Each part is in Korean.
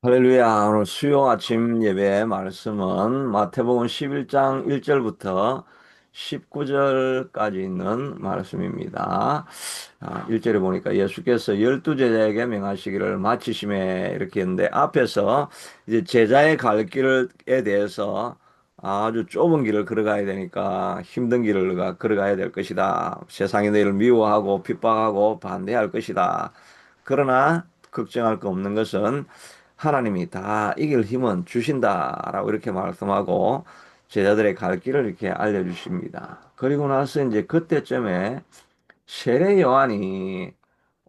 할렐루야. 오늘 수요 아침 예배 말씀은 마태복음 11장 1절부터 19절까지 있는 말씀입니다. 1절에 보니까 예수께서 열두 제자에게 명하시기를 마치심에 이렇게 했는데 앞에서 이제 제자의 갈 길에 대해서 아주 좁은 길을 걸어가야 되니까 힘든 길을 걸어가야 될 것이다. 세상이 너희를 미워하고 핍박하고 반대할 것이다. 그러나 걱정할 거 없는 것은 하나님이 다 이길 힘은 주신다라고 이렇게 말씀하고 제자들의 갈 길을 이렇게 알려주십니다. 그리고 나서 이제 그때쯤에 세례 요한이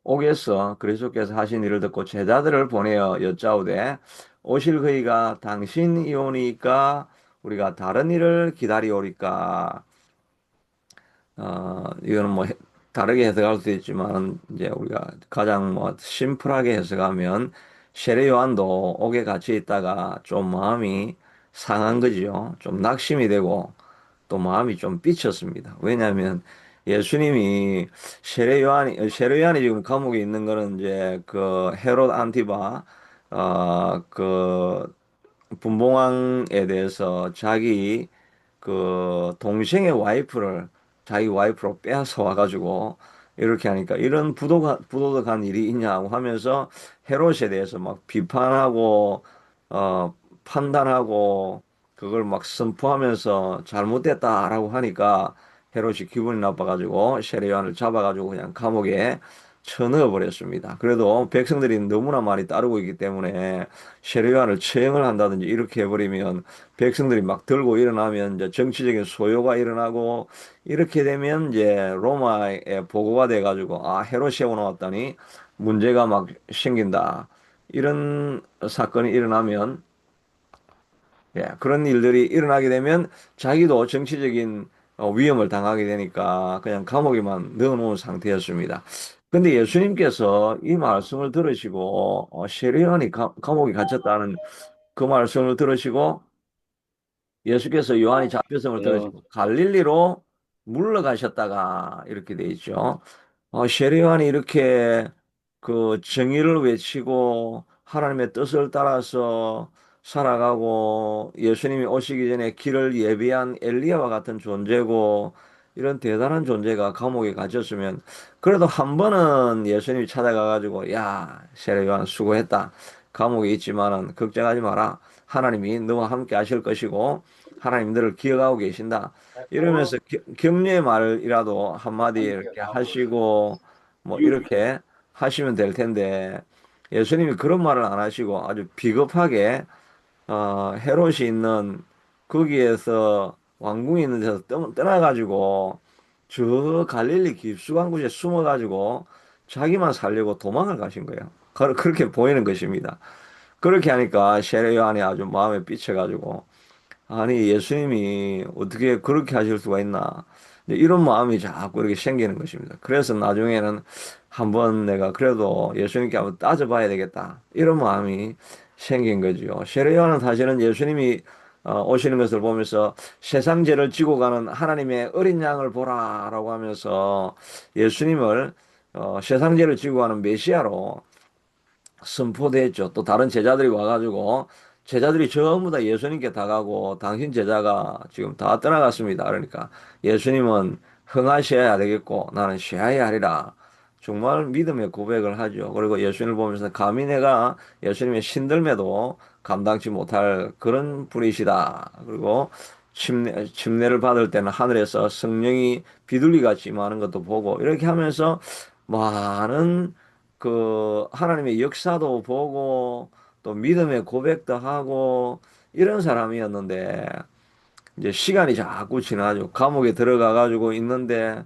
옥에서 그리스도께서 하신 일을 듣고 제자들을 보내어 여짜오되 오실 그이가 당신이오니까 우리가 다른 일을 기다리오리까. 이거는 뭐 다르게 해석할 수도 있지만 이제 우리가 가장 뭐 심플하게 해석하면 세례 요한도 옥에 갇혀 있다가 좀 마음이 상한 거지요. 좀 낙심이 되고 또 마음이 좀 삐쳤습니다. 왜냐하면 예수님이 세례 요한이 지금 감옥에 있는 거는 이제 그 헤롯 안티바 그 분봉왕에 대해서 자기 그 동생의 와이프를 자기 와이프로 빼앗아 와가지고 이렇게 하니까 이런 부도덕한 일이 있냐고 하면서 헤롯에 대해서 막 비판하고 어 판단하고 그걸 막 선포하면서 잘못됐다라고 하니까 헤롯이 기분이 나빠가지고 세례요한을 잡아가지고 그냥 감옥에 쳐넣어 버렸습니다. 그래도 백성들이 너무나 많이 따르고 있기 때문에 세례요한을 처형을 한다든지 이렇게 해버리면 백성들이 막 들고 일어나면 이제 정치적인 소요가 일어나고 이렇게 되면 이제 로마에 보고가 돼가지고 헤롯이 세워놓았다니 문제가 막 생긴다. 이런 사건이 일어나면 그런 일들이 일어나게 되면 자기도 정치적인 위험을 당하게 되니까 그냥 감옥에만 넣어놓은 상태였습니다. 근데 예수님께서 이 말씀을 들으시고 세례요한이 감옥에 갇혔다는 그 말씀을 들으시고 예수께서 요한이 잡혔음을 요, 들으시고 갈릴리로 물러가셨다가 이렇게 돼 있죠. 셰리완이 이렇게 그 정의를 외치고 하나님의 뜻을 따라서 살아가고 예수님이 오시기 전에 길을 예비한 엘리야와 같은 존재고 이런 대단한 존재가 감옥에 갇혔으면 그래도 한 번은 예수님이 찾아가가지고 야, 셰리완 수고했다. 감옥에 있지만은 걱정하지 마라. 하나님이 너와 함께 하실 것이고 하나님 너를 기억하고 계신다. 이러면서 격려의 말이라도 한마디 이렇게 하시고 뭐 이렇게 하시면 될 텐데 예수님이 그런 말을 안 하시고 아주 비겁하게 헤롯이 있는 거기에서 왕궁이 있는 데서 떠나가지고 저 갈릴리 깊숙한 곳에 숨어가지고 자기만 살려고 도망을 가신 거예요. 그렇게 보이는 것입니다. 그렇게 하니까 세례 요한이 아주 마음에 삐쳐가지고 아니, 예수님이 어떻게 그렇게 하실 수가 있나. 이제 이런 마음이 자꾸 이렇게 생기는 것입니다. 그래서 나중에는 한번 내가 그래도 예수님께 한번 따져봐야 되겠다. 이런 마음이 생긴 거죠. 세례요한은 사실은 예수님이 오시는 것을 보면서 세상 죄를 지고 가는 하나님의 어린 양을 보라라고 하면서 예수님을 세상 죄를 지고 가는 메시아로 선포됐죠. 또 다른 제자들이 와가지고 제자들이 전부 다 예수님께 다 가고 당신 제자가 지금 다 떠나갔습니다. 그러니까 예수님은 흥하셔야 되겠고 나는 쉬어야 하리라. 정말 믿음의 고백을 하죠. 그리고 예수님을 보면서 감히 내가 예수님의 신들매도 감당치 못할 그런 분이시다. 그리고 침례를 받을 때는 하늘에서 성령이 비둘기같이 임하는 것도 보고 이렇게 하면서 많은 그 하나님의 역사도 보고 또 믿음의 고백도 하고 이런 사람이었는데 이제 시간이 자꾸 지나죠. 감옥에 들어가 가지고 있는데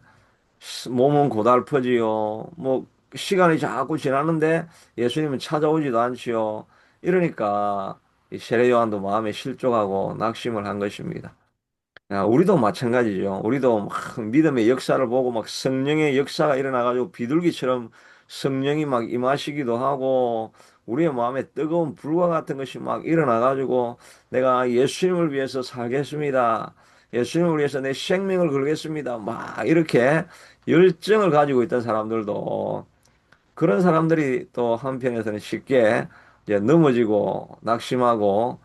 몸은 고달퍼지요. 뭐 시간이 자꾸 지나는데 예수님은 찾아오지도 않지요. 이러니까 이 세례 요한도 마음에 실족하고 낙심을 한 것입니다. 우리도 마찬가지죠. 우리도 막 믿음의 역사를 보고 막 성령의 역사가 일어나가지고 비둘기처럼 성령이 막 임하시기도 하고 우리의 마음에 뜨거운 불과 같은 것이 막 일어나가지고 내가 예수님을 위해서 살겠습니다. 예수님을 위해서 내 생명을 걸겠습니다. 막 이렇게 열정을 가지고 있던 사람들도 그런 사람들이 또 한편에서는 쉽게 이제 넘어지고 낙심하고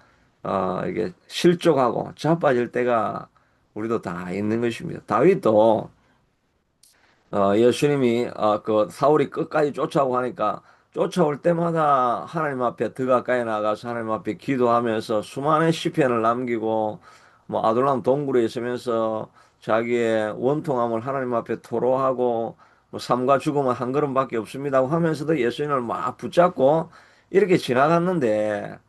이게 실족하고 자빠질 때가 우리도 다 있는 것입니다. 다윗도 예수님이 그 사울이 끝까지 쫓아오고 하니까 쫓아올 때마다 하나님 앞에 더 가까이 나가서 하나님 앞에 기도하면서 수많은 시편을 남기고 뭐 아둘람 동굴에 있으면서 자기의 원통함을 하나님 앞에 토로하고 뭐 삶과 죽음은 한 걸음밖에 없습니다 하면서도 예수님을 막 붙잡고 이렇게 지나갔는데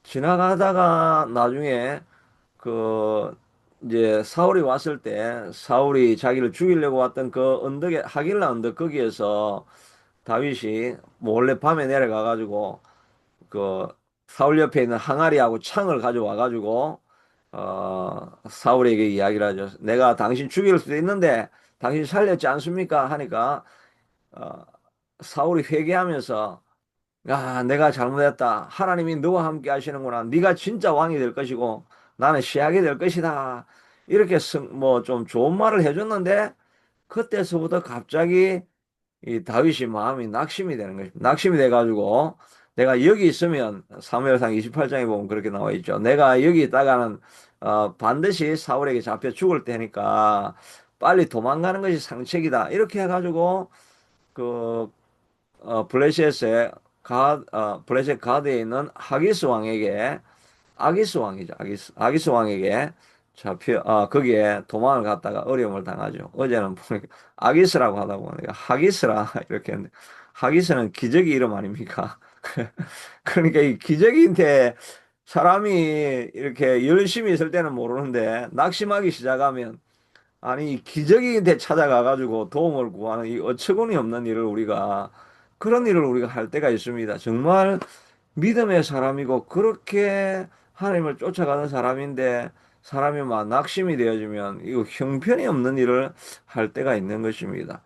지나가다가 나중에 그 이제 사울이 왔을 때 사울이 자기를 죽이려고 왔던 그 언덕에 하길라 언덕 거기에서 다윗이 몰래 밤에 내려가 가지고 그 사울 옆에 있는 항아리하고 창을 가져와 가지고 사울에게 이야기를 하죠. 내가 당신 죽일 수도 있는데 당신 살렸지 않습니까? 하니까 어 사울이 회개하면서 야, 내가 잘못했다. 하나님이 너와 함께 하시는구나. 네가 진짜 왕이 될 것이고 나는 쉬하게 될 것이다. 이렇게 뭐 좀 좋은 말을 해줬는데 그때서부터 갑자기 이 다윗이 마음이 낙심이 되는 것입니다. 낙심이 돼가지고 내가 여기 있으면 사무엘상 28장에 보면 그렇게 나와 있죠. 내가 여기 있다가는 반드시 사울에게 잡혀 죽을 테니까 빨리 도망가는 것이 상책이다. 이렇게 해가지고 그 블레셋 가드에 있는 하기스 왕에게 아기스 왕이죠. 아기스 왕에게 거기에 도망을 갔다가 어려움을 당하죠. 어제는 보니까 아기스라고 하다 보니까 하기스라 이렇게 했는데 하기스는 기적의 이름 아닙니까? 그러니까 이 기적인데 사람이 이렇게 열심히 있을 때는 모르는데 낙심하기 시작하면 아니, 기적이 돼 찾아가가지고 도움을 구하는 이 어처구니 없는 일을 그런 일을 우리가 할 때가 있습니다. 정말 믿음의 사람이고, 그렇게 하나님을 쫓아가는 사람인데, 사람이 막 낙심이 되어지면, 이거 형편이 없는 일을 할 때가 있는 것입니다.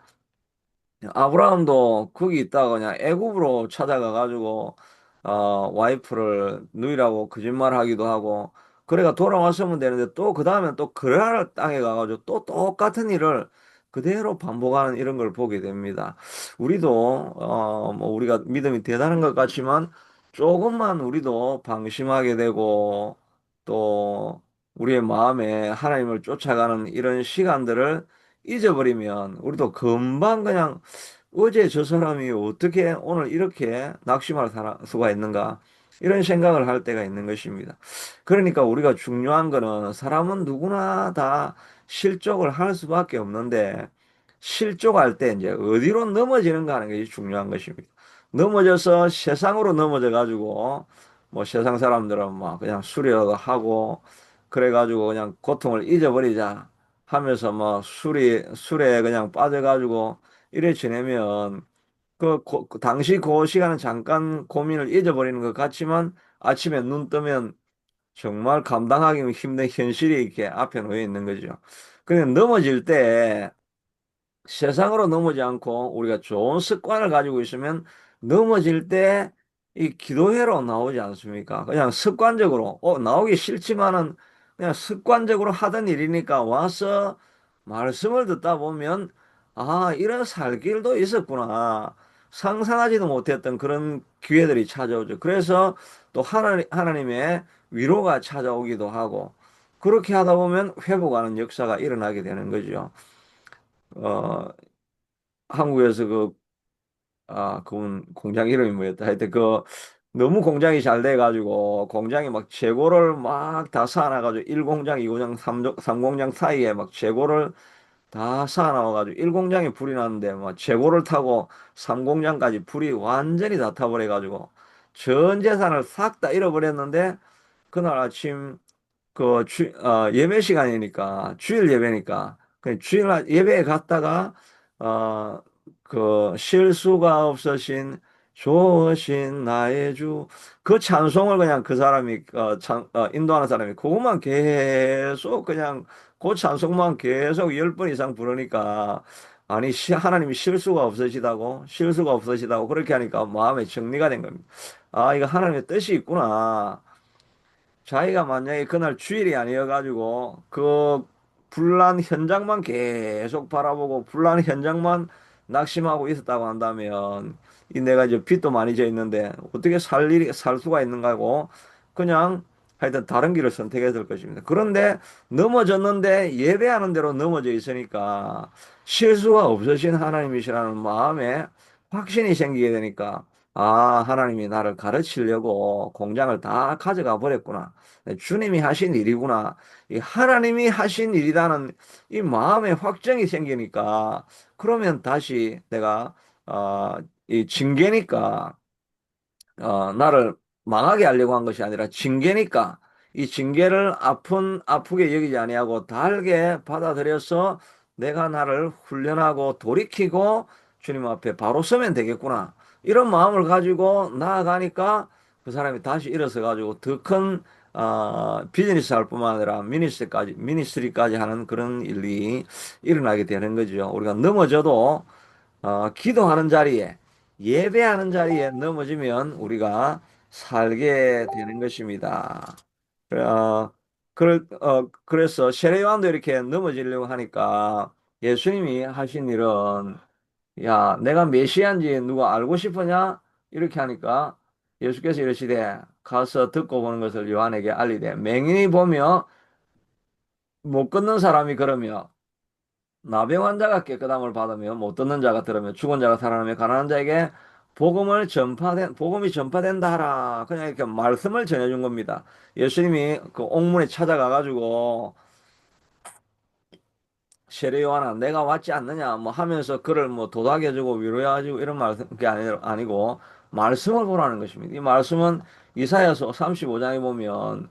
아브라함도 거기 있다가 그냥 애굽으로 찾아가 가지고 와이프를 누이라고 거짓말하기도 하고 그래가 돌아왔으면 되는데 또 그 다음에 또 그랄 땅에 가가지고 또 똑같은 일을 그대로 반복하는 이런 걸 보게 됩니다. 우리도 뭐 우리가 믿음이 대단한 것 같지만 조금만 우리도 방심하게 되고 또 우리의 마음에 하나님을 쫓아가는 이런 시간들을 잊어버리면 우리도 금방 그냥 어제 저 사람이 어떻게 오늘 이렇게 낙심할 수가 있는가 이런 생각을 할 때가 있는 것입니다. 그러니까 우리가 중요한 거는 사람은 누구나 다 실족을 할 수밖에 없는데 실족할 때 이제 어디로 넘어지는가 하는 것이 중요한 것입니다. 넘어져서 세상으로 넘어져 가지고 뭐 세상 사람들은 막 그냥 술이라도 하고 그래 가지고 그냥 고통을 잊어버리자 하면서 뭐 술에 그냥 빠져가지고 이래 지내면 그 당시 그 시간은 잠깐 고민을 잊어버리는 것 같지만 아침에 눈 뜨면 정말 감당하기 힘든 현실이 이렇게 앞에 놓여 있는 거죠. 그냥 넘어질 때 세상으로 넘어지 않고 우리가 좋은 습관을 가지고 있으면 넘어질 때 이 기도회로 나오지 않습니까? 그냥 습관적으로, 나오기 싫지만은 그냥 습관적으로 하던 일이니까 와서 말씀을 듣다 보면 아, 이런 살 길도 있었구나. 상상하지도 못했던 그런 기회들이 찾아오죠. 그래서 또 하나님의 위로가 찾아오기도 하고 그렇게 하다 보면 회복하는 역사가 일어나게 되는 거죠. 어, 한국에서 그분 공장 이름이 뭐였다. 하여튼 너무 공장이 잘 돼가지고, 공장이 막 재고를 막 다 쌓아놔가지고, 1공장, 2공장, 3공장 사이에 막 재고를 다 쌓아놔가지고, 1공장에 불이 났는데, 막 재고를 타고 3공장까지 불이 완전히 다 타버려가지고, 전 재산을 싹 다 잃어버렸는데, 그날 아침 예배 시간이니까, 주일 예배니까, 그 주일 예배에 갔다가, 어, 쉴 수가 없으신, 좋으신 나의 주, 그 찬송을 그냥 그 사람이, 인도하는 사람이 그것만 계속 그냥, 그 찬송만 계속 10번 이상 부르니까, 아니, 하나님이 쉴 수가 없으시다고, 그렇게 하니까 마음에 정리가 된 겁니다. 아, 이거 하나님의 뜻이 있구나. 자기가 만약에 그날 주일이 아니어가지고 그 불난 현장만 계속 바라보고 불난 현장만 낙심하고 있었다고 한다면 이 내가 이제 빚도 많이 져 있는데 어떻게 살 수가 있는가 하고 그냥 하여튼 다른 길을 선택해야 될 것입니다. 그런데 넘어졌는데 예배하는 대로 넘어져 있으니까 실수가 없으신 하나님이시라는 마음에 확신이 생기게 되니까 아, 하나님이 나를 가르치려고 공장을 다 가져가 버렸구나. 주님이 하신 일이구나. 이 하나님이 하신 일이라는 이 마음의 확정이 생기니까 그러면 다시 내가 이 징계니까 나를 망하게 하려고 한 것이 아니라 징계니까 이 징계를 아프게 여기지 아니하고 달게 받아들여서 내가 나를 훈련하고 돌이키고 주님 앞에 바로 서면 되겠구나. 이런 마음을 가지고 나아가니까 그 사람이 다시 일어서 가지고 더 큰 비즈니스 할 뿐만 아니라 미니스트리까지 하는 그런 일이 일어나게 되는 거죠. 우리가 넘어져도 기도하는 자리에, 예배하는 자리에 넘어지면 우리가 살게 되는 것입니다. 어, 그래서 세례요한도 이렇게 넘어지려고 하니까 예수님이 하신 일은, 야, 내가 메시아인지 누가 알고 싶으냐? 이렇게 하니까 예수께서 이러시되, 가서 듣고 보는 것을 요한에게 알리되, 맹인이 보며 못 걷는 사람이 걸으며 나병 환자가 깨끗함을 받으며 못 듣는 자가 들으며 죽은 자가 살아나며 가난한 자에게 복음이 전파된다 하라. 그냥 이렇게 말씀을 전해준 겁니다. 예수님이 그 옥문에 찾아가 가지고 세례 요한아 내가 왔지 않느냐 뭐 하면서 그를 뭐 도닥여주고 위로해가지고 이런 게 아니고 말씀을 보라는 것입니다. 이 말씀은 이사야서 35장에 보면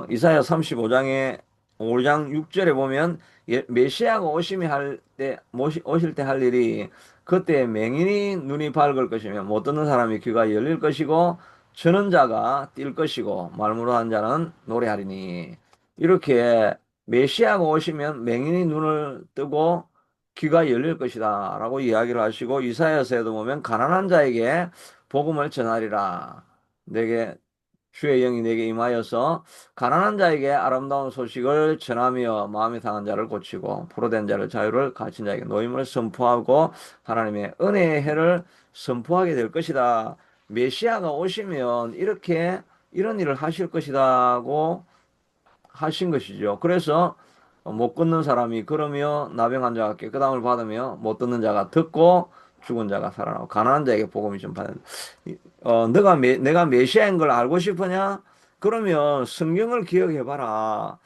이사야 35장에 5장 6절에 보면 메시아가 오실 때 할 일이 그때 맹인이 눈이 밝을 것이며 못 듣는 사람이 귀가 열릴 것이고 저는 자가 뛸 것이고 말무로한 자는 노래하리니 이렇게 메시아가 오시면 맹인이 눈을 뜨고 귀가 열릴 것이다 라고 이야기를 하시고 이사야서에도 보면 가난한 자에게 복음을 전하리라. 내게 주의 영이 내게 임하여서 가난한 자에게 아름다운 소식을 전하며 마음이 상한 자를 고치고 포로된 자를 자유를 갇힌 자에게 노임을 선포하고 하나님의 은혜의 해를 선포하게 될 것이다. 메시아가 오시면 이렇게 이런 일을 하실 것이다고 하신 것이죠. 그래서 못 걷는 사람이 걸으며 나병한 자가 깨끗함을 받으며 못 듣는 자가 듣고 죽은 자가 살아나고 가난한 자에게 복음이 전파된다. 내가 메시아인 걸 알고 싶으냐? 그러면 성경을 기억해봐라.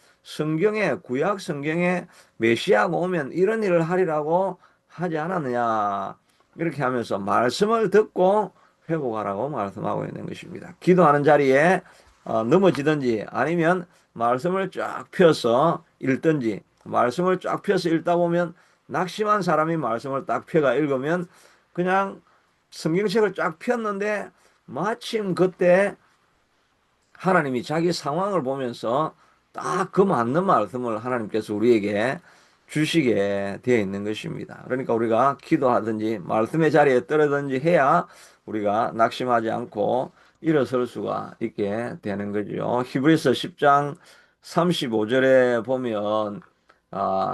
구약 성경에 메시아가 오면 이런 일을 하리라고 하지 않았느냐? 이렇게 하면서 말씀을 듣고 회복하라고 말씀하고 있는 것입니다. 기도하는 자리에 넘어지든지 아니면 말씀을 쫙 펴서 읽든지 말씀을 쫙 펴서 읽다 보면 낙심한 사람이 말씀을 딱 펴가 읽으면 그냥 성경책을 쫙 폈는데 마침 그때 하나님이 자기 상황을 보면서 딱 그 맞는 말씀을 하나님께서 우리에게 주시게 되어 있는 것입니다. 그러니까 우리가 기도하든지 말씀의 자리에 떨어든지 해야 우리가 낙심하지 않고 일어설 수가 있게 되는 거죠. 히브리서 10장 35절에 보면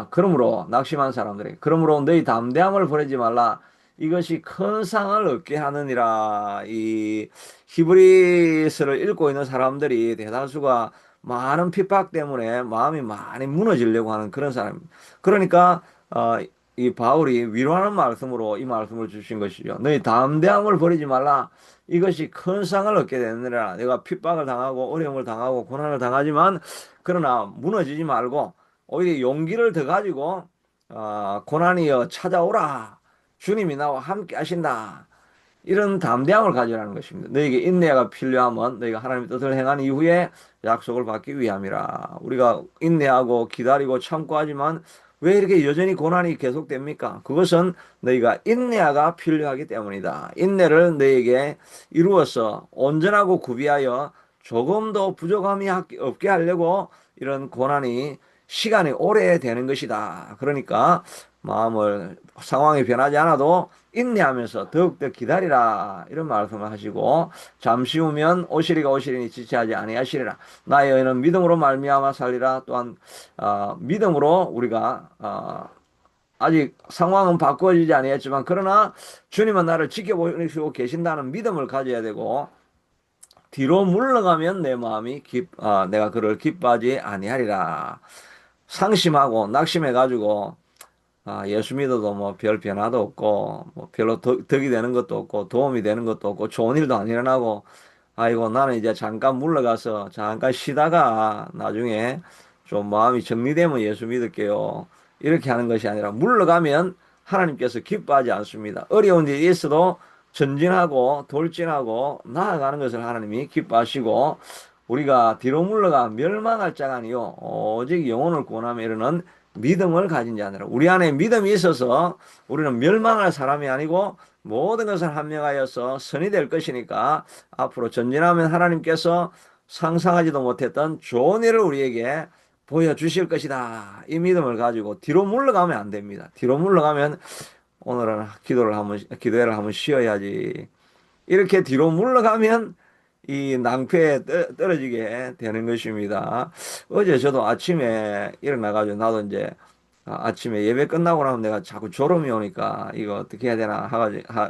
그러므로 낙심한 사람들이 그러므로 너희 담대함을 버리지 말라. 이것이 큰 상을 얻게 하느니라. 이 히브리서를 읽고 있는 사람들이 대다수가 많은 핍박 때문에 마음이 많이 무너지려고 하는 그런 사람. 그러니까 이 바울이 위로하는 말씀으로 이 말씀을 주신 것이죠. 너희 담대함을 버리지 말라. 이것이 큰 상을 얻게 되느니라. 내가 핍박을 당하고 어려움을 당하고 고난을 당하지만 그러나 무너지지 말고 오히려 용기를 더 가지고 고난이여 찾아오라. 주님이 나와 함께 하신다. 이런 담대함을 가지라는 것입니다. 너에게 인내가 필요하면 너희가 하나님의 뜻을 행한 이후에 약속을 받기 위함이라. 우리가 인내하고 기다리고 참고 하지만 왜 이렇게 여전히 고난이 계속됩니까? 그것은 너희가 인내가 필요하기 때문이다. 인내를 너희에게 이루어서 온전하고 구비하여 조금도 부족함이 없게 하려고 이런 고난이 시간이 오래 되는 것이다. 그러니까 상황이 변하지 않아도 인내하면서 더욱더 기다리라. 이런 말씀을 하시고 잠시 후면 오시리가 오시리니 지체하지 아니하시리라. 나의 의는 믿음으로 말미암아 살리라. 또한 믿음으로 우리가 아직 상황은 바꿔지지 아니했지만 그러나 주님은 나를 지켜보시고 계신다는 믿음을 가져야 되고 뒤로 물러가면 내 마음이 내가 그를 기뻐하지 아니하리라. 상심하고 낙심해가지고 예수 믿어도 뭐 별 변화도 없고 뭐 별로 덕이 되는 것도 없고 도움이 되는 것도 없고 좋은 일도 안 일어나고 아이고 나는 이제 잠깐 물러가서 잠깐 쉬다가 나중에 좀 마음이 정리되면 예수 믿을게요. 이렇게 하는 것이 아니라 물러가면 하나님께서 기뻐하지 않습니다. 어려운 일이 있어도 전진하고 돌진하고 나아가는 것을 하나님이 기뻐하시고 우리가 뒤로 물러가 멸망할 자가 아니요 오직 영혼을 구원하며 이르는 믿음을 가진 자니라. 우리 안에 믿음이 있어서 우리는 멸망할 사람이 아니고 모든 것을 합력하여서 선이 될 것이니까 앞으로 전진하면 하나님께서 상상하지도 못했던 좋은 일을 우리에게 보여주실 것이다. 이 믿음을 가지고 뒤로 물러가면 안 됩니다. 뒤로 물러가면 오늘은 기도회를 한번 쉬어야지. 이렇게 뒤로 물러가면 이 낭패에 떨어지게 되는 것입니다. 어제 저도 아침에 일어나가지고 나도 이제 아침에 예배 끝나고 나면 내가 자꾸 졸음이 오니까 이거 어떻게 해야 되나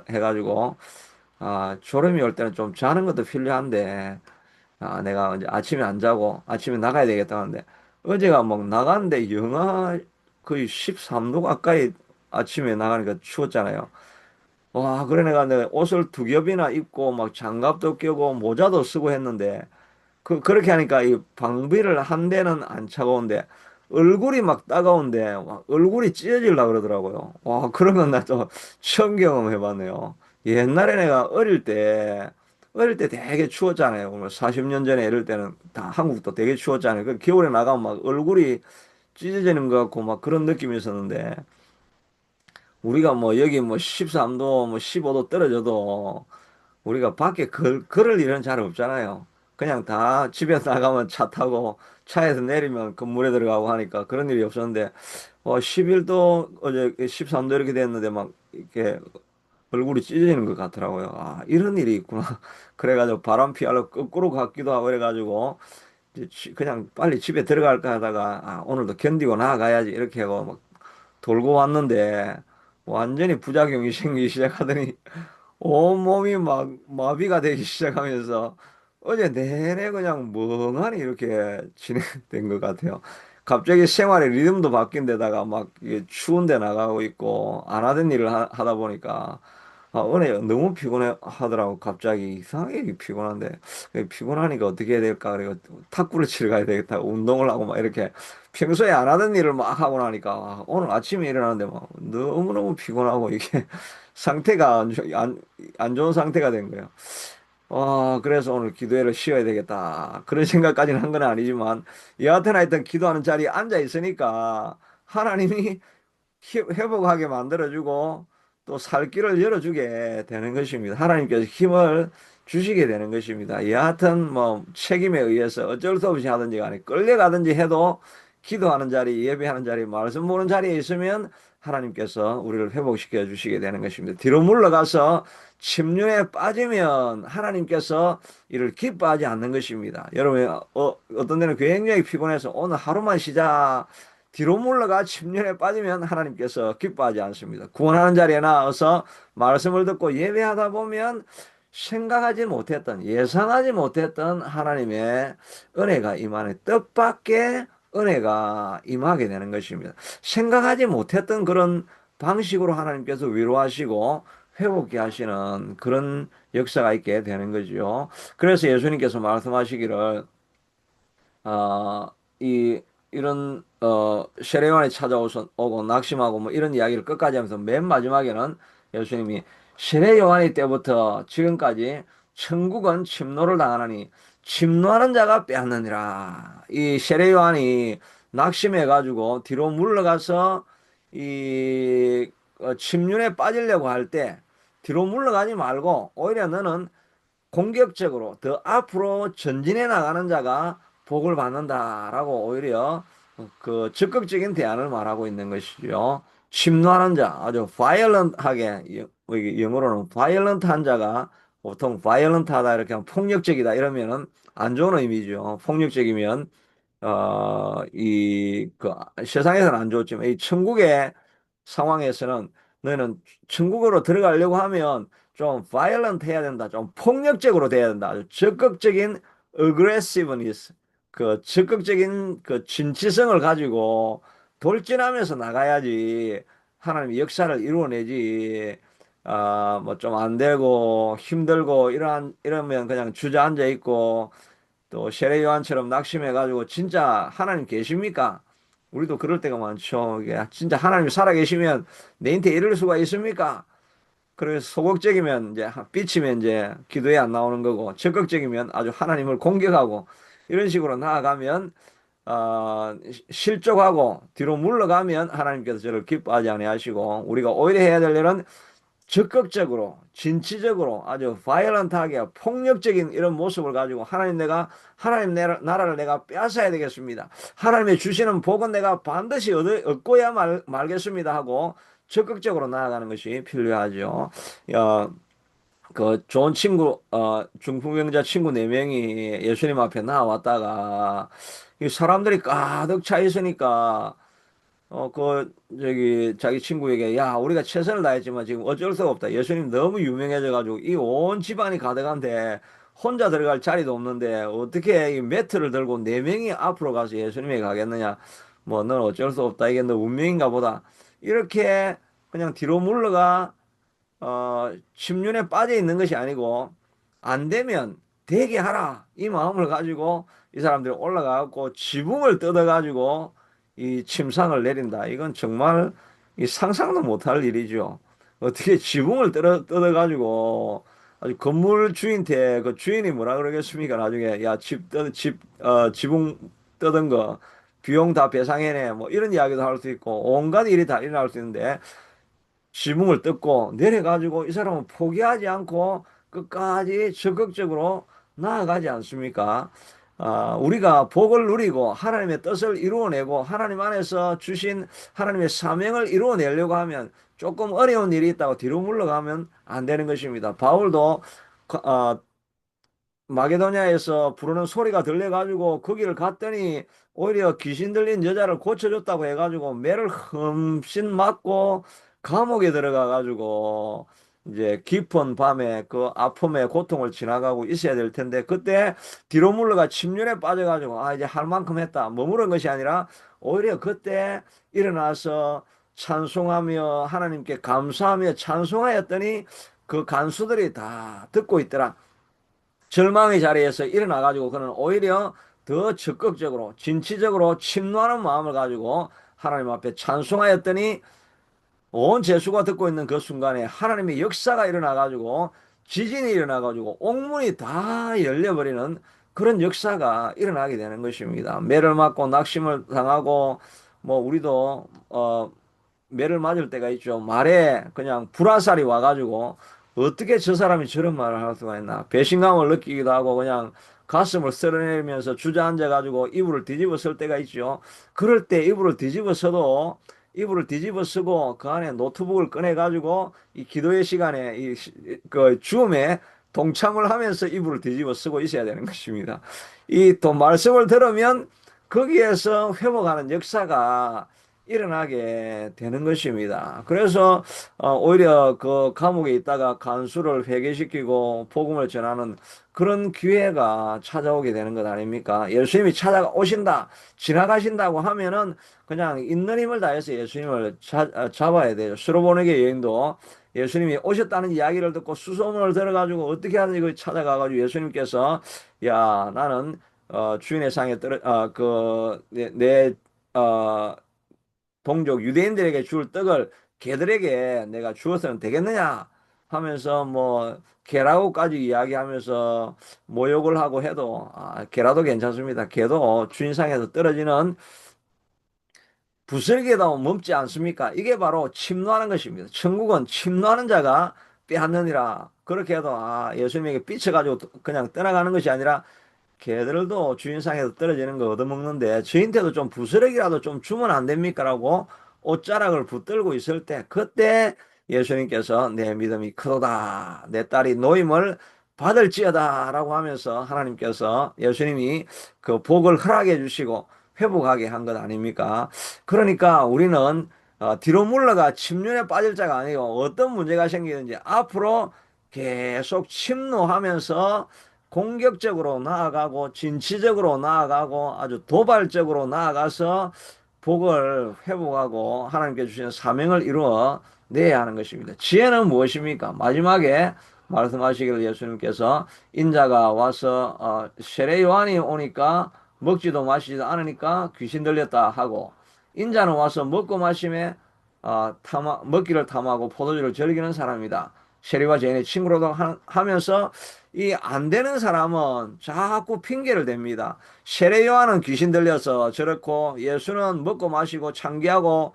해가지고 졸음이 올 때는 좀 자는 것도 필요한데 내가 이제 아침에 안 자고 아침에 나가야 되겠다 하는데 어제가 막 나갔는데 영하 거의 13도 가까이 아침에 나가니까 추웠잖아요. 와, 그래 내가 옷을 두 겹이나 입고 막 장갑도 끼고 모자도 쓰고 했는데 그렇게 하니까 이 방비를 한 대는 안 차가운데 얼굴이 막 따가운데 막 얼굴이 찢어지려고 그러더라고요. 와, 그런 건 나도 처음 경험해 봤네요. 옛날에 내가 어릴 때 되게 추웠잖아요. 뭐 40년 전에 이럴 때는 다 한국도 되게 추웠잖아요. 그 겨울에 나가면 막 얼굴이 찢어지는 것 같고 막 그런 느낌이 있었는데 우리가 뭐 여기 뭐 13도 뭐 15도 떨어져도 우리가 밖에 걸을 일은 잘 없잖아요. 그냥 다 집에 나가면 차 타고 차에서 내리면 건물에 들어가고 하니까 그런 일이 없었는데 11도 어제 13도 이렇게 됐는데 막 이렇게 얼굴이 찢어지는 것 같더라고요. 이런 일이 있구나. 그래가지고 바람 피하러 거꾸로 갔기도 하고 그래가지고 이제 그냥 빨리 집에 들어갈까 하다가 오늘도 견디고 나아가야지 이렇게 하고 막 돌고 왔는데 완전히 부작용이 생기기 시작하더니 온몸이 막 마비가 되기 시작하면서 어제 내내 그냥 멍하니 이렇게 진행된 것 같아요. 갑자기 생활의 리듬도 바뀐 데다가 막 이게 추운 데 나가고 있고 안 하던 일을 다 보니까 오늘 너무 피곤해 하더라고. 갑자기 이상하게 피곤한데 피곤하니까 어떻게 해야 될까? 그리고 탁구를 치러 가야 되겠다. 운동을 하고 막 이렇게 평소에 안 하던 일을 막 하고 나니까 오늘 아침에 일어났는데 막 너무너무 피곤하고 이게 상태가 안 좋은 상태가 된 거예요. 그래서 오늘 기도회를 쉬어야 되겠다. 그런 생각까지는 한 건 아니지만 여하튼 하여튼 기도하는 자리에 앉아 있으니까 하나님이 회복하게 만들어주고 또 살 길을 열어주게 되는 것입니다. 하나님께서 힘을 주시게 되는 것입니다. 여하튼 뭐 책임에 의해서 어쩔 수 없이 하든지 간에 끌려가든지 해도 기도하는 자리, 예배하는 자리, 말씀 보는 자리에 있으면 하나님께서 우리를 회복시켜 주시게 되는 것입니다. 뒤로 물러가서 침륜에 빠지면 하나님께서 이를 기뻐하지 않는 것입니다. 여러분, 어떤 데는 굉장히 피곤해서 오늘 하루만 쉬자. 뒤로 물러가 침륜에 빠지면 하나님께서 기뻐하지 않습니다. 구원하는 자리에 나와서 말씀을 듣고 예배하다 보면 생각하지 못했던, 예상하지 못했던 하나님의 은혜가 임하는 뜻밖의 은혜가 임하게 되는 것입니다. 생각하지 못했던 그런 방식으로 하나님께서 위로하시고 회복케 하시는 그런 역사가 있게 되는 거죠. 그래서 예수님께서 말씀하시기를 아, 이런, 세례요한이 찾아오서, 오고, 낙심하고, 뭐, 이런 이야기를 끝까지 하면서 맨 마지막에는 예수님이 세례요한이 때부터 지금까지 천국은 침노를 당하나니, 침노하는 자가 빼앗느니라. 이 세례요한이 낙심해가지고 뒤로 물러가서 침륜에 빠지려고 할 때, 뒤로 물러가지 말고, 오히려 너는 공격적으로 더 앞으로 전진해 나가는 자가 복을 받는다라고 오히려 그 적극적인 대안을 말하고 있는 것이죠. 침노하는 자, 아주 violent하게 영어로는 violent한 자가 보통 violent하다 이렇게 하면 폭력적이다 이러면은 안 좋은 의미죠. 폭력적이면 이 그 세상에서는 안 좋지만 이 천국에 상황에서는 너는 천국으로 들어가려고 하면 좀 violent 해야 된다. 좀 폭력적으로 돼야 된다. 아주 적극적인 aggressiveness. 그 적극적인 그 진취성을 가지고 돌진하면서 나가야지 하나님의 역사를 이루어내지. 뭐 좀 안 되고 힘들고 이러면 그냥 주저앉아 있고 또 세례 요한처럼 낙심해가지고 진짜 하나님 계십니까? 우리도 그럴 때가 많죠. 이게 진짜 하나님이 살아계시면 내한테 이럴 수가 있습니까? 그래서 소극적이면 이제 삐치면 이제 기도에 안 나오는 거고 적극적이면 아주 하나님을 공격하고 이런 식으로 나아가면 실족하고 뒤로 물러가면 하나님께서 저를 기뻐하지 아니하시고 우리가 오히려 해야 될 일은 적극적으로 진취적으로 아주 바이올런트하게 폭력적인 이런 모습을 가지고 하나님 나라를 내가 빼앗아야 되겠습니다. 하나님의 주시는 복은 내가 반드시 얻고야 말겠습니다 하고 적극적으로 나아가는 것이 필요하죠. 어, 그 좋은 친구 중풍병자 친구 네 명이 예수님 앞에 나왔다가 이 사람들이 가득 차 있으니까 자기 친구에게, 야, 우리가 최선을 다했지만 지금 어쩔 수가 없다. 예수님 너무 유명해져가지고 이 온 집안이 가득한데 혼자 들어갈 자리도 없는데 어떻게 이 매트를 들고 네 명이 앞으로 가서 예수님에게 가겠느냐. 뭐, 넌 어쩔 수 없다. 이게 너 운명인가 보다. 이렇게 그냥 뒤로 물러가 침륜에 빠져 있는 것이 아니고, 안 되면 되게 하라. 이 마음을 가지고 이 사람들이 올라가고 지붕을 뜯어가지고 이 침상을 내린다. 이건 정말 이 상상도 못할 일이죠. 어떻게 지붕을 뜯어가지고 아주 건물 주인한테 그 주인이 뭐라 그러겠습니까? 나중에 야, 지붕 뜯은 거 비용 다 배상해내. 뭐 이런 이야기도 할 수 있고 온갖 일이 다 일어날 수 있는데 지붕을 뜯고 내려가지고 이 사람은 포기하지 않고 끝까지 적극적으로 나아가지 않습니까? 우리가 복을 누리고 하나님의 뜻을 이루어내고 하나님 안에서 주신 하나님의 사명을 이루어내려고 하면 조금 어려운 일이 있다고 뒤로 물러가면 안 되는 것입니다. 바울도 어, 마게도냐에서 부르는 소리가 들려가지고 거기를 갔더니 오히려 귀신 들린 여자를 고쳐줬다고 해가지고 매를 흠씬 맞고 감옥에 들어가가지고 이제 깊은 밤에 그 아픔의 고통을 지나가고 있어야 될 텐데 그때 뒤로 물러가 침륜에 빠져가지고 이제 할 만큼 했다 머무른 것이 아니라 오히려 그때 일어나서 찬송하며 하나님께 감사하며 찬송하였더니 그 간수들이 다 듣고 있더라. 절망의 자리에서 일어나가지고 그는 오히려 더 적극적으로 진취적으로 침노하는 마음을 가지고 하나님 앞에 찬송하였더니 온 제수가 듣고 있는 그 순간에 하나님의 역사가 일어나가지고 지진이 일어나가지고 옥문이 다 열려버리는 그런 역사가 일어나게 되는 것입니다. 매를 맞고 낙심을 당하고 뭐 우리도 매를 맞을 때가 있죠. 말에 그냥 불화살이 와가지고 어떻게 저 사람이 저런 말을 할 수가 있나. 배신감을 느끼기도 하고 그냥 가슴을 쓸어내리면서 주저앉아가지고 이불을 뒤집어 쓸 때가 있죠. 그럴 때 이불을 뒤집어 쓰고 그 안에 노트북을 꺼내가지고 이 기도의 시간에 그 줌에 동참을 하면서 이불을 뒤집어 쓰고 있어야 되는 것입니다. 이 또 말씀을 들으면 거기에서 회복하는 역사가 일어나게 되는 것입니다. 그래서 오히려 그 감옥에 있다가 간수를 회개시키고 복음을 전하는 그런 기회가 찾아오게 되는 것 아닙니까? 예수님이 찾아오신다, 지나가신다고 하면은 그냥 있는 힘을 다해서 예수님을 잡아야 돼요. 스로보네게 여인도 예수님이 오셨다는 이야기를 듣고 수소문을 들어가지고 어떻게 하든지 그 찾아가가지고 예수님께서 야 나는 주인의 상에 동족 유대인들에게 줄 떡을 걔들에게 내가 주어서는 되겠느냐 하면서 뭐 개라고까지 이야기하면서 모욕을 하고 해도 개라도 괜찮습니다. 개도 주인상에서 떨어지는 부스러기에도 멈지 않습니까? 이게 바로 침노하는 것입니다. 천국은 침노하는 자가 빼앗느니라. 그렇게 해도 예수님에게 삐쳐가지고 그냥 떠나가는 것이 아니라 개들도 주인상에서 떨어지는 거 얻어먹는데 저희한테도 좀 부스러기라도 좀 주면 안 됩니까? 라고 옷자락을 붙들고 있을 때 그때 예수님께서 내 믿음이 크도다. 내 딸이 노임을 받을지어다. 라고 하면서 하나님께서 예수님이 그 복을 허락해 주시고 회복하게 한 것 아닙니까? 그러니까 우리는 뒤로 물러가 침륜에 빠질 자가 아니고 어떤 문제가 생기든지 앞으로 계속 침노하면서 공격적으로 나아가고 진취적으로 나아가고 아주 도발적으로 나아가서 복을 회복하고 하나님께 주신 사명을 이루어 내야 하는 것입니다. 지혜는 무엇입니까? 마지막에 말씀하시기를 예수님께서 인자가 와서 세례 요한이 오니까 먹지도 마시지도 않으니까 귀신 들렸다 하고 인자는 와서 먹고 마심에 먹기를 탐하고 포도주를 즐기는 사람이다. 세리와 죄인의 친구로도 하면서 이 안 되는 사람은 자꾸 핑계를 댑니다. 세례 요한은 귀신 들려서 저렇고 예수는 먹고 마시고 창기하고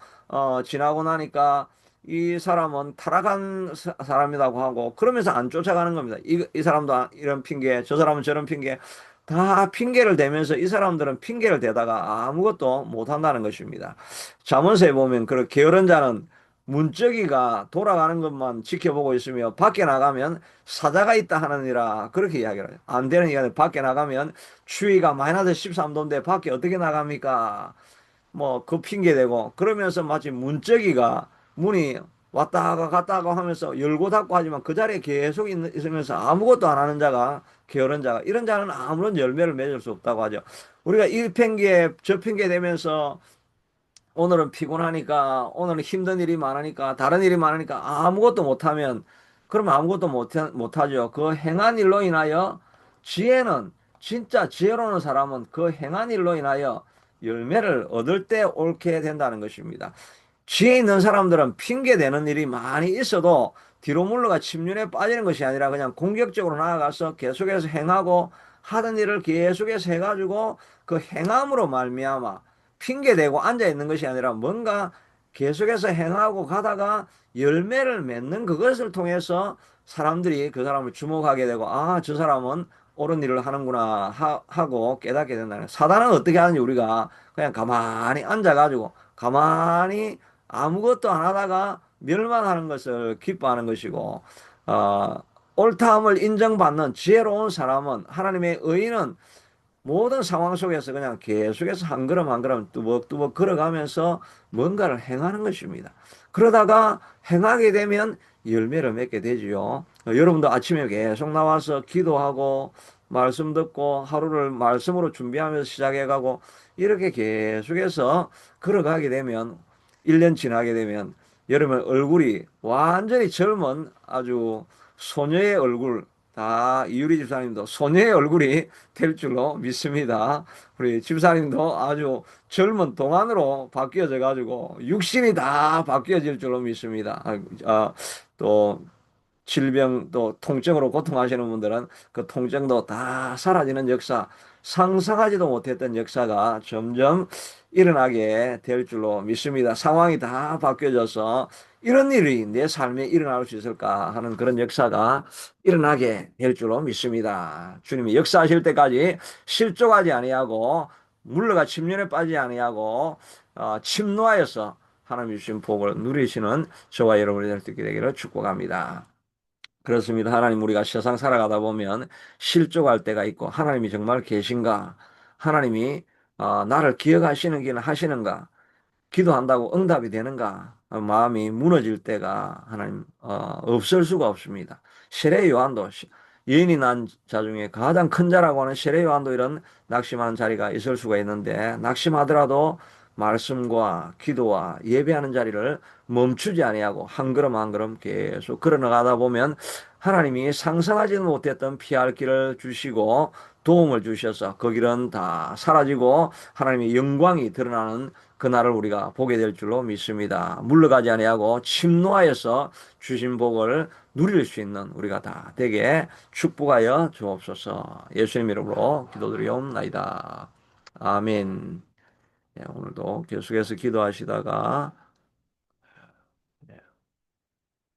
지나고 나니까 이 사람은 타락한 사람이라고 하고 그러면서 안 쫓아가는 겁니다. 이 사람도 이런 핑계, 저 사람은 저런 핑계 다 핑계를 대면서 이 사람들은 핑계를 대다가 아무것도 못한다는 것입니다. 잠언서에 보면 그 게으른 자는 문지기가 돌아가는 것만 지켜보고 있으며 밖에 나가면 사자가 있다 하느니라 그렇게 이야기를 해요. 안 되는 이야기 밖에 나가면 추위가 마이너스 13도인데 밖에 어떻게 나갑니까? 뭐 그 핑계 대고 그러면서 마치 문지기가 문이 왔다 갔다 하면서 열고 닫고 하지만 그 자리에 계속 있으면서 아무것도 안 하는 자가 게으른 자가 이런 자는 아무런 열매를 맺을 수 없다고 하죠. 우리가 이 핑계 저 핑계 대면서 오늘은 피곤하니까, 오늘은 힘든 일이 많으니까, 다른 일이 많으니까 아무것도 못하면, 그러면 아무것도 못하죠. 그 행한 일로 인하여 지혜는, 진짜 지혜로운 사람은 그 행한 일로 인하여 열매를 얻을 때 옳게 된다는 것입니다. 지혜 있는 사람들은 핑계 대는 일이 많이 있어도 뒤로 물러가 침륜에 빠지는 것이 아니라 그냥 공격적으로 나아가서 계속해서 행하고 하던 일을 계속해서 해가지고 그 행함으로 말미암아 핑계 대고 앉아 있는 것이 아니라 뭔가 계속해서 행하고 가다가 열매를 맺는 그것을 통해서 사람들이 그 사람을 주목하게 되고 아, 저 사람은 옳은 일을 하는구나 하고 깨닫게 된다는 사단은 어떻게 하는지 우리가 그냥 가만히 앉아가지고 가만히 아무것도 안 하다가 멸망하는 것을 기뻐하는 것이고, 어, 옳다함을 인정받는 지혜로운 사람은 하나님의 의인은 모든 상황 속에서 그냥 계속해서 한 걸음 한 걸음 뚜벅뚜벅 걸어가면서 뭔가를 행하는 것입니다. 그러다가 행하게 되면 열매를 맺게 되지요. 여러분도 아침에 계속 나와서 기도하고 말씀 듣고 하루를 말씀으로 준비하면서 시작해가고 이렇게 계속해서 걸어가게 되면 1년 지나게 되면 여러분 얼굴이 완전히 젊은 아주 소녀의 얼굴 다 이유리 집사님도 소녀의 얼굴이 될 줄로 믿습니다. 우리 집사님도 아주 젊은 동안으로 바뀌어져 가지고 육신이 다 바뀌어질 줄로 믿습니다. 또 질병 또 통증으로 고통하시는 분들은 그 통증도 다 사라지는 역사, 상상하지도 못했던 역사가 점점 일어나게 될 줄로 믿습니다. 상황이 다 바뀌어져서 이런 일이 내 삶에 일어날 수 있을까 하는 그런 역사가 일어나게 될 줄로 믿습니다. 주님이 역사하실 때까지 실족하지 아니하고 물러가 침륜에 빠지지 아니하고 침노하여서 하나님 주신 복을 누리시는 저와 여러분이 될 수 있게 되기를 축복합니다. 그렇습니다. 하나님 우리가 세상 살아가다 보면 실족할 때가 있고 하나님이 정말 계신가? 하나님이 나를 기억하시는 하시는가? 기도한다고 응답이 되는가? 마음이 무너질 때가 하나님 없을 수가 없습니다. 세례 요한도 여인이 난 자 중에 가장 큰 자라고 하는 세례 요한도 이런 낙심하는 자리가 있을 수가 있는데 낙심하더라도 말씀과 기도와 예배하는 자리를 멈추지 아니하고 한 걸음 한 걸음 계속 걸어나가다 보면 하나님이 상상하지도 못했던 피할 길을 주시고 도움을 주셔서 그 길은 다 사라지고 하나님의 영광이 드러나는 그날을 우리가 보게 될 줄로 믿습니다. 물러가지 아니하고 침노하여서 주신 복을 누릴 수 있는 우리가 다 되게 축복하여 주옵소서. 예수님 이름으로 기도드리옵나이다. 아멘. 예, 오늘도 계속해서 기도하시다가